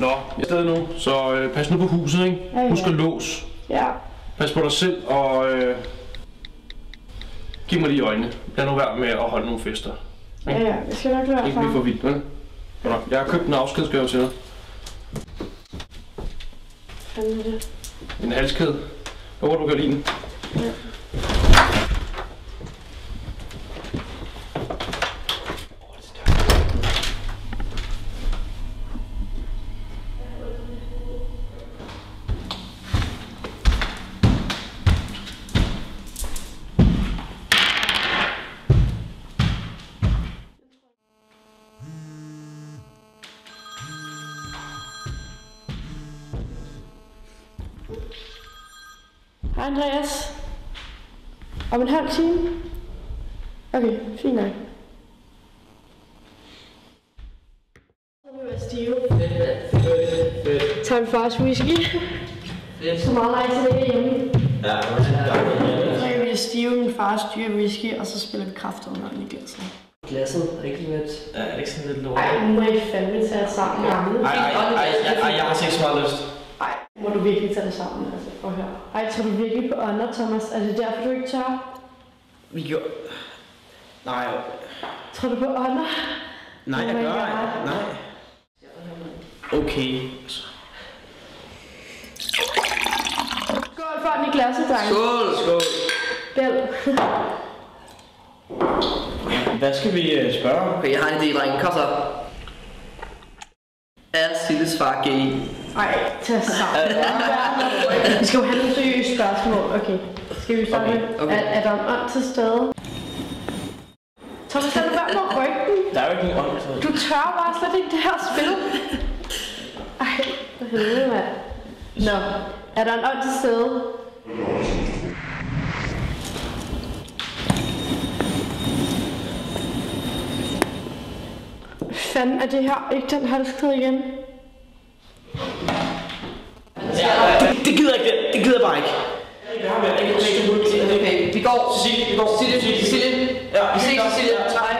Nå, jeg er stadig nu, så pas nu på huset, ikke? Ja. Husk at låse. Ja. Pas på dig selv, og giv mig lige øjnene. Lad nu være med at holde nogle fester. Ja, jeg skal nok lade være, ikke blive for vildt, vel? Jeg har købt en afskedsgave til dig. Hvad fanden er det? En halskæde. Jeg håber, du kan lide den. Ja. Hej Andreas. Om en halv time? Okay, fint nok. Så vil vi være stive. Tager vi fars whisky. Så meget nice at ligge hjemme. Ja, Så kan vi stive min fars dyre whisky, og så spiller vi kraftunderholdning i glasset. Glasset er ikke lidt... Ja, er det ikke sådan lidt lort? Ej, nu må I fandme tage jer sammen. Ej, jeg har ikke så meget lyst. Ej, må du virkelig tage det sammen, altså, prøv at høre. Ej, tror du virkelig på ånder, Thomas? Er det derfor, du ikke tør? Vi gjorde... Nej. Tror du på ånder? Nej, jeg gør ikke. Nej. Okay. Skål for den i glasset, drenge. Skål! Skål! Gæld. Hvad skal vi spørge om? Okay, jeg har en idé, drenge. Kom så. Er Silles far gay? Ej, tag sammen. Vi skal jo have nogle seriøse spørgsmål. Okay, skal vi starte med? Okay. Er der en ånd til stede? Thomas, lad du være på ryggen? Der er jo ikke nogen ånd. Du tør bare slet ikke det her spil. Ej, for helvede, mand. Nå, er der en ånd til stede? Fanden er det her ikke den halskæde igen? Det gider ikke det. Det gider jeg bare ikke. Okay, vi går. Cecilie, vi går. Cecilie. Ja, Vi ses, Cecilie. Hej.